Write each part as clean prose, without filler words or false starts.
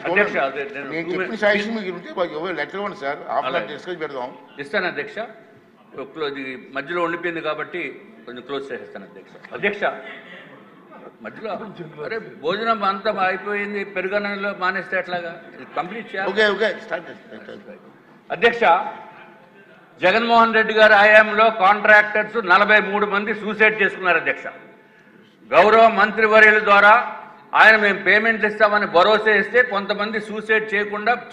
అధ్యక్ష నేను చెప్పిన సాయిషి మీకు ఉంటే లెటర్ ఇవ్వండి సార్, ఆఫ్లైన్ డిస్కస్ పెడదాం. ఇస్తాను అధ్యక్ష. మధ్యలో ఉండిపోయింది కాబట్టి కొంచెం క్లోజ్ చేసేస్తాను అధ్యక్ష. అధ్యక్ష మధ్యలో అరే భోజనం అంతా అయిపోయింది, పెరుగన్నంలో మానేస్తే ఎట్లాగా, కంప్లీట్ చేయాలి. అధ్యక్ష, జగన్మోహన్ రెడ్డి గారి హయాంలో కాంట్రాక్టర్స్ 43 మంది సూసైడ్ చేసుకున్నారు అధ్యక్ష. గౌరవ మంత్రివర్యుల ద్వారా ఆయన మేము పేమెంట్లు ఇస్తామని భరోసా ఇస్తే కొంతమంది సూసైడ్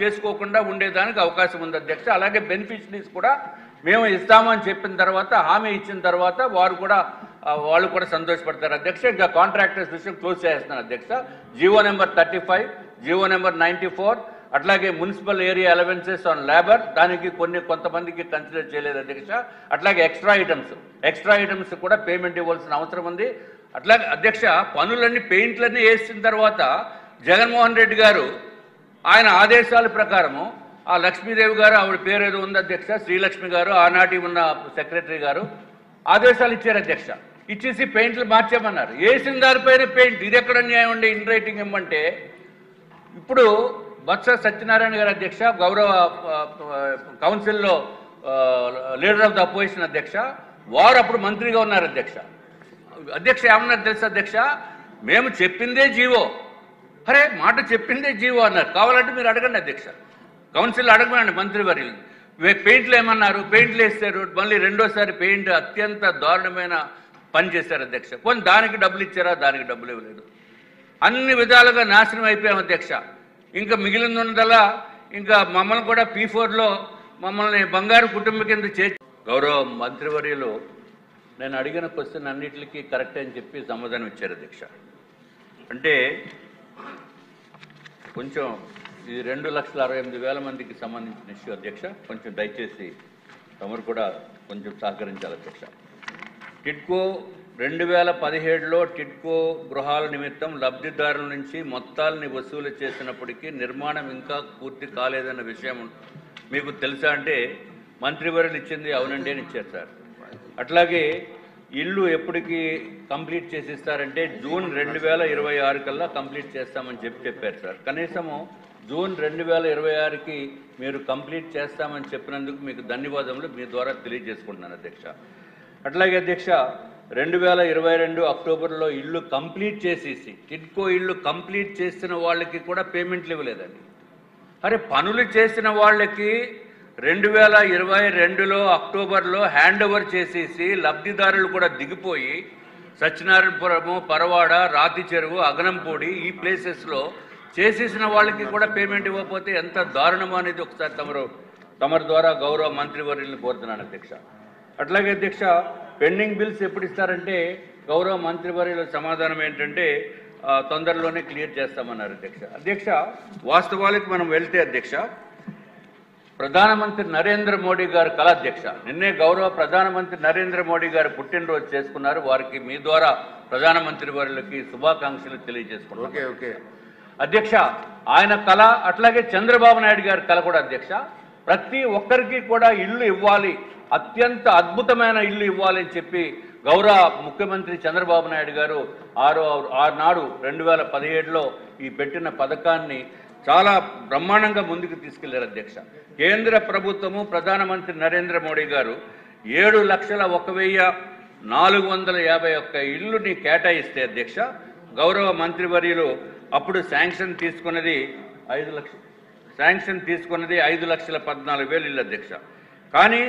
చేసుకోకుండా ఉండేదానికి అవకాశం ఉంది అధ్యక్ష. అలాగే బెనిఫిషరీస్ కూడా మేము ఇస్తామని చెప్పిన తర్వాత, హామీ ఇచ్చిన తర్వాత వాళ్ళు కూడా సంతోషపడతారు అధ్యక్ష. ఇంకా కాంట్రాక్టర్స్ విషయం క్లోజ్ చేస్తున్నారు అధ్యక్ష. జీవో నెంబర్ 35, జీవో నెంబర్ 94, అట్లాగే municipal area allowances on labour, దానికి కొంతమందికి కన్సిడర్ చేయలేదు అధ్యక్ష. అట్లాగే ఎక్స్ట్రా ఐటమ్స్ కూడా పేమెంట్ ఇవ్వాల్సిన అవసరం ఉంది. అట్లాగే అధ్యక్ష, పనులన్నీ పెయింట్లన్నీ వేసిన తర్వాత జగన్మోహన్ రెడ్డి గారు ఆయన ఆదేశాల ప్రకారము ఆ లక్ష్మీదేవి గారు, ఆవిడ పేరు ఏదో ఉంది అధ్యక్ష, శ్రీలక్ష్మి గారు, ఆనాటి ఉన్న సెక్రటరీ గారు ఆదేశాలు ఇచ్చారు అధ్యక్ష. ఇచ్చేసి పెయింట్లు మార్చామన్నారు. వేసిన దానిపైన పెయింట్, ఇది ఎక్కడ న్యాయం ఉండే ఇన్ రైటింగ్ ఇవ్వమంటే. ఇప్పుడు బొత్స సత్యనారాయణ గారు అధ్యక్ష, గౌరవ కౌన్సిల్లో లీడర్ ఆఫ్ ద అపోజిషన్ అధ్యక్ష, వారు అప్పుడు మంత్రిగా ఉన్నారు అధ్యక్ష. అధ్యక్ష ఏమన్నారు తెలుసు అధ్యక్ష, మేము చెప్పిందే జీవో, అరే మాట చెప్పిందే జీవో అన్నారు. కావాలంటే మీరు అడగండి అధ్యక్ష, కౌన్సిల్లో అడగమండి మంత్రివర్యులు. పెయింట్లు ఏమన్నారు, పెయింట్లు వేస్తారు, మళ్ళీ రెండోసారి పెయింట్ అత్యంత దారుణమైన పని చేశారు అధ్యక్ష. పోనీ దానికి డబ్బులు ఇచ్చారా, దానికి డబ్బులు ఇవ్వలేదు. అన్ని విధాలుగా నాశనం అయిపోయాం అధ్యక్ష. ఇంకా మిగిలిందల్లా ఇంకా మమ్మల్ని కూడా P4లో మమ్మల్ని బంగారు కుటుంబం కింద చేర్చి, గౌరవ మంత్రివర్యులు నేను అడిగిన క్వశ్చన్ అన్నిటికీ కరెక్ట్ అని చెప్పి సమాధానం ఇచ్చారు అధ్యక్ష. అంటే కొంచెం ఇది 2,68,000 మందికి సంబంధించిన ఇష్యూ అధ్యక్ష. కొంచెం దయచేసి తమరు కూడా కొంచెం సహకరించాలి అధ్యక్ష. టిడ్కో 2017లో టిడ్కో గృహాల నిమిత్తం లబ్ధిదారుల నుంచి మొత్తాలని వసూలు చేసినప్పటికీ నిర్మాణం ఇంకా పూర్తి కాలేదన్న విషయం మీకు తెలుసా అంటే మంత్రివర్యులు ఇచ్చింది అవునండి అని ఇచ్చారు సార్. అట్లాగే ఇల్లు ఎప్పటికి కంప్లీట్ చేసిస్తారంటే జూన్ 2026 కల్లా కంప్లీట్ చేస్తామని చెప్పారు సార్. కనీసము జూన్ 2026కి మీరు కంప్లీట్ చేస్తామని చెప్పినందుకు మీకు ధన్యవాదములు మీ ద్వారా తెలియజేసుకుంటున్నాను అధ్యక్ష. అట్లాగే అధ్యక్ష, 2022 అక్టోబర్లో ఇల్లు కంప్లీట్ చేసేసి టిడ్కో ఇల్లు కంప్లీట్ చేసిన వాళ్ళకి కూడా పేమెంట్లు ఇవ్వలేదండి. అరే పనులు చేసిన వాళ్ళకి 2022లో అక్టోబర్లో హ్యాండ్ ఓవర్ చేసేసి లబ్ధిదారులు కూడా దిగిపోయి సత్యనారాయణపురము, పరవాడ, రాతి చెరువు, అగనంపూడి ఈ ప్లేసెస్లో చేసేసిన వాళ్ళకి కూడా పేమెంట్ ఇవ్వకపోతే ఎంత దారుణమో అనేది ఒకసారి తమరి ద్వారా గౌరవ మంత్రివర్యులను కోరుతున్నాను అధ్యక్ష. అట్లాగే అధ్యక్ష, పెండింగ్ బిల్స్ ఎప్పుడు ఇస్తారంటే గౌరవ మంత్రివర్యుల సమాధానం ఏంటంటే తొందరలోనే క్లియర్ చేస్తామన్నారు అధ్యక్ష. అధ్యక్ష, వాస్తవాలకు మనం వెళ్తే అధ్యక్ష, ప్రధానమంత్రి నరేంద్ర మోడీ గారు కల అధ్యక్ష, నిన్నే గౌరవ ప్రధానమంత్రి నరేంద్ర మోడీ గారు పుట్టినరోజు చేసుకున్నారు. వారికి మీ ద్వారా ప్రధానమంత్రి వారికి శుభాకాంక్షలు తెలియజేసుకున్నారు అధ్యక్ష. ఆయన కళ, అట్లాగే చంద్రబాబు నాయుడు గారి కళ కూడా అధ్యక్ష, ప్రతి ఒక్కరికి కూడా ఇల్లు ఇవ్వాలి, అత్యంత అద్భుతమైన ఇల్లు ఇవ్వాలి అని చెప్పి గౌరవ ముఖ్యమంత్రి చంద్రబాబు నాయుడు గారు ఆనాడు 2017లో ఈ పెట్టిన పథకాన్ని చాలా బ్రహ్మాండంగా ముందుకు తీసుకెళ్లారు అధ్యక్ష. కేంద్ర ప్రభుత్వము ప్రధానమంత్రి నరేంద్ర మోడీ గారు 7,01,451 ఇల్లుని కేటాయిస్తే అధ్యక్ష, గౌరవ మంత్రివర్యులు అప్పుడు శాంక్షన్ తీసుకున్నది 5,14,000 ఇల్లు అధ్యక్ష. కానీ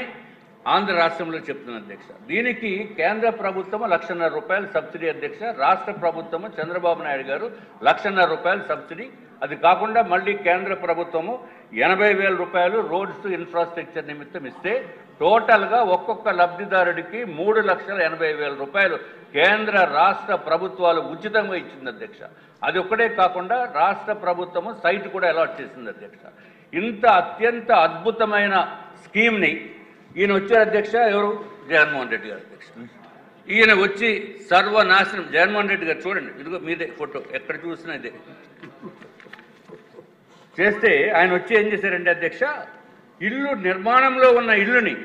ఆంధ్ర రాష్ట్రంలో చెప్తున్న అధ్యక్ష, దీనికి కేంద్ర ప్రభుత్వము ₹1,50,000 సబ్సిడీ అధ్యక్ష, రాష్ట్ర ప్రభుత్వము చంద్రబాబు నాయుడు గారు ₹1,50,000 సబ్సిడీ. అది కాకుండా మళ్ళీ కేంద్ర ప్రభుత్వము ₹80,000 రోడ్స్ ఇన్ఫ్రాస్ట్రక్చర్ నిమిత్తం ఇస్తే టోటల్గా ఒక్కొక్క లబ్ధిదారుడికి ₹3,80,000 కేంద్ర రాష్ట్ర ప్రభుత్వాలు ఉచితంగా ఇచ్చింది అధ్యక్ష. అది ఒక్కటే కాకుండా రాష్ట్ర ప్రభుత్వము సైట్ కూడా అలాట్ చేసింది అధ్యక్ష. ఇంత అత్యంత అద్భుతమైన స్కీమ్ని ఈయన వచ్చారు అధ్యక్ష. ఎవరు? జగన్మోహన్ రెడ్డి గారు అధ్యక్ష. ఈయన వచ్చి సర్వనాశనం. జగన్మోహన్ రెడ్డి గారు చూడండి, ఇదిగో మీదే ఫోటో, ఎక్కడ చూసినా ఇదే చేస్తే ఆయన వచ్చి ఏం చేశారంటే అధ్యక్ష, ఇల్లు నిర్మాణంలో ఉన్న ఇల్లుని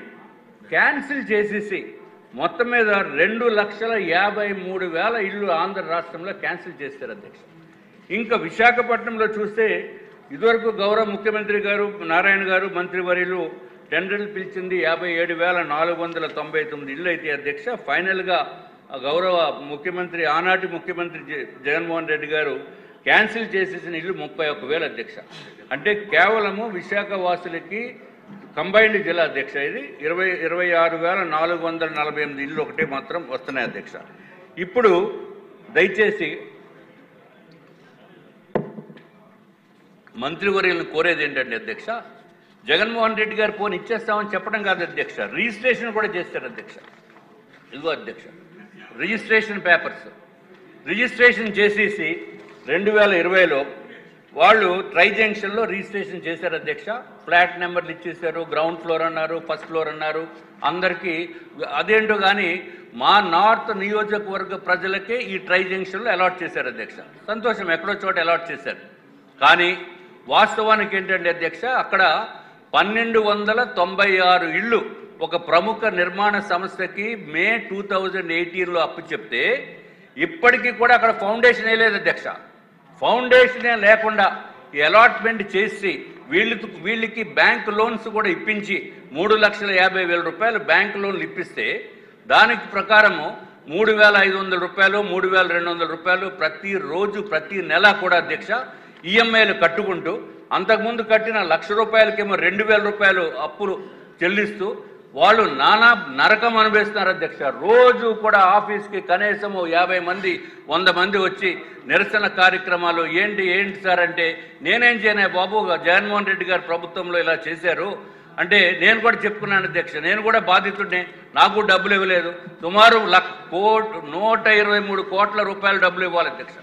క్యాన్సిల్ చేసేసి మొత్తం మీద 2,53,000 ఇల్లు ఆంధ్ర రాష్ట్రంలో క్యాన్సిల్ చేశారు అధ్యక్ష. ఇంకా విశాఖపట్నంలో చూస్తే ఇదివరకు గౌరవ ముఖ్యమంత్రి గారు నారాయణ గారు మంత్రివర్యులు టెండర్లు పిలిచింది 57,499 ఇళ్ళు అయితే అధ్యక్ష ఫైనల్గా గౌరవ ముఖ్యమంత్రి ఆనాటి ముఖ్యమంత్రి జగన్మోహన్ రెడ్డి గారు క్యాన్సిల్ చేసేసిన ఇల్లు 31,000 అధ్యక్ష. అంటే కేవలము విశాఖ వాసులకి కంబైన్డ్ జిల్లా అధ్యక్ష ఇది 26,448 ఇళ్ళు ఒకటే మాత్రం వస్తున్నాయి అధ్యక్ష. ఇప్పుడు దయచేసి మంత్రివర్యులను కోరేది ఏంటంటే అధ్యక్ష, జగన్మోహన్ రెడ్డి గారు ఫోన్ ఇచ్చేస్తామని చెప్పడం కాదు అధ్యక్ష, రిజిస్ట్రేషన్ కూడా చేస్తారు అధ్యక్ష. ఇదిగో అధ్యక్ష రిజిస్ట్రేషన్ పేపర్స్ రిజిస్ట్రేషన్ చేసేసి 2020లో వాళ్ళు ట్రై జంక్షన్లో రిజిస్ట్రేషన్ చేశారు అధ్యక్ష. ఫ్లాట్ నెంబర్లు ఇచ్చేశారు, గ్రౌండ్ ఫ్లోర్ అన్నారు, ఫస్ట్ ఫ్లోర్ అన్నారు అందరికీ. అదేంటో కానీ మా నార్త్ నియోజకవర్గ ప్రజలకే ఈ ట్రై జంక్షన్లో అలాట్ చేశారు అధ్యక్ష. సంతోషం, ఎక్కడో చోట అలాట్ చేశారు. కానీ వాస్తవానికి ఏంటంటే అధ్యక్ష అక్కడ 1,296 ఇళ్ళు ఒక ప్రముఖ నిర్మాణ సంస్థకి మే 2018లో అప్పు చెప్తే ఇప్పటికీ కూడా అక్కడ ఫౌండేషన్ వేయలేదు అధ్యక్ష. ఫౌండేషనే లేకుండా అలాట్మెంట్ చేసి వీళ్ళకి బ్యాంక్ లోన్స్ కూడా ఇప్పించి 3,50,000 రూపాయలు బ్యాంక్ లోన్లు ఇప్పిస్తే దానికి ప్రకారము 3,500 రూపాయలు 3,200 రూపాయలు ప్రతిరోజు ప్రతి నెల కూడా అధ్యక్ష ఈఎంఐలు కట్టుకుంటూ అంతకుముందు కట్టిన 1,00,000 రూపాయలకేమో 2,000 రూపాయలు అప్పులు చెల్లిస్తూ వాళ్ళు నానా నరకం అనుభవిస్తున్నారు అధ్యక్ష. రోజు కూడా ఆఫీస్కి కనీసం 50 మంది 100 మంది వచ్చి నిరసన కార్యక్రమాలు ఏంటి సార్ అంటే నేనేం చేయను బాబు, జగన్మోహన్ రెడ్డి గారు ప్రభుత్వంలో ఇలా చేశారు అంటే నేను కూడా చెప్పుకున్నాను అధ్యక్ష, నేను కూడా బాధితుడిని, నాకు డబ్బులు ఇవ్వలేదు. సుమారు 123 కోట్ల రూపాయలు డబ్బులు ఇవ్వాలి అధ్యక్ష.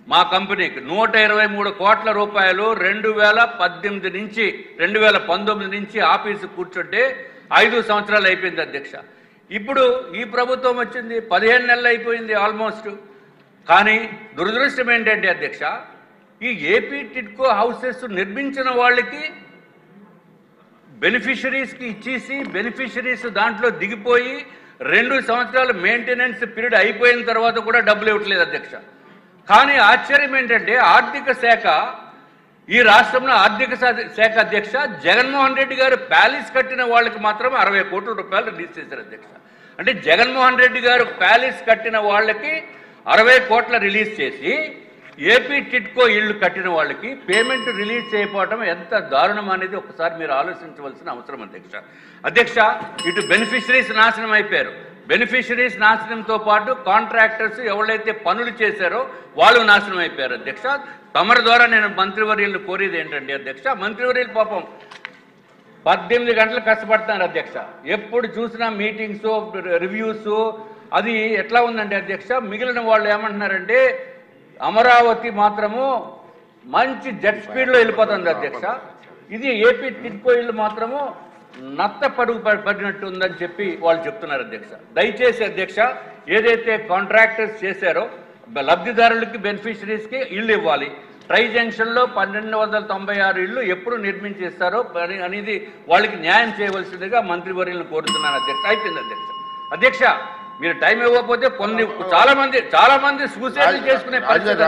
మా కంపెనీకి 123 కోట్ల రూపాయలు 2018 నుంచి 2019 నుంచి ఆఫీసు కూర్చుంటే 5 సంవత్సరాలు అయిపోయింది అధ్యక్ష. ఇప్పుడు ఈ ప్రభుత్వం వచ్చింది 15 నెలలు అయిపోయింది ఆల్మోస్ట్. కానీ దురదృష్టం ఏంటంటే అధ్యక్ష ఈ ఏపీ టిడ్కో హౌసెస్ నిర్మించిన వాళ్ళకి బెనిఫిషరీస్కి ఇచ్చేసి బెనిఫిషరీస్ దాంట్లో దిగిపోయి 2 సంవత్సరాలు మెయింటెనెన్స్ పీరియడ్ అయిపోయిన తర్వాత కూడా డబ్బులు ఇవ్వట్లేదు అధ్యక్ష. కానీ ఆశ్చర్యం ఏంటంటే ఆర్థిక శాఖ ఈ రాష్ట్రంలో ఆర్థిక శాఖ అధ్యక్ష జగన్మోహన్ రెడ్డి గారు ప్యాలెస్ కట్టిన వాళ్ళకి మాత్రం 60 కోట్ల రూపాయలు రిలీజ్ చేశారు అధ్యక్ష. అంటే జగన్మోహన్ రెడ్డి గారు ప్యాలెస్ కట్టిన వాళ్ళకి 60 కోట్ల రిలీజ్ చేసి ఏపీ టిడ్కో ఇళ్ళు కట్టిన వాళ్ళకి పేమెంట్ రిలీజ్ చేయకపోవడం ఎంత దారుణం అనేది ఒకసారి మీరు ఆలోచించవలసిన అవసరం అధ్యక్ష. ఇటు బెనిఫిషరీస్ నాశనం అయిపోయారు, బెనిఫిషరీస్ నాశనంతో పాటు కాంట్రాక్టర్స్ ఎవరైతే పనులు చేశారో వాళ్ళు నాశనం అయిపోయారు అధ్యక్ష. తమరి ద్వారా నేను మంత్రివర్యులను కోరేది ఏంటంటే అధ్యక్ష, మంత్రివర్యులు పాపం 18 గంటలు కష్టపడుతున్నారు అధ్యక్ష. ఎప్పుడు చూసినా మీటింగ్స్ రివ్యూస్ అది ఎట్లా ఉందంటే అధ్యక్ష మిగిలిన వాళ్ళు ఏమంటున్నారంటే అమరావతి మాత్రము మంచి జెట్ స్పీడ్లో వెళ్ళిపోతుంది అధ్యక్ష, ఇది ఏపీ టిడ్కో ఇళ్ళు మాత్రము నత్త పడుగు పడినట్టు ఉందని చెప్పి వాళ్ళు చెప్తున్నారు అధ్యక్ష. దయచేసి అధ్యక్ష ఏదైతే కాంట్రాక్టర్స్ చేశారో లబ్ధిదారులకి బెనిఫిషరీస్కి ఇళ్ళు ఇవ్వాలి. ట్రై జంక్షన్లో 1,296 ఇళ్ళు ఎప్పుడు నిర్మించేస్తారో అనేది వాళ్ళకి న్యాయం చేయవలసిందిగా మంత్రివర్యులను కోరుతున్నాను అధ్యక్ష. అయిపోయింది అధ్యక్ష మీరు టైం ఇవ్వకపోతే చాలా మంది సూసైడ్ చేసుకునే పరిస్థితి.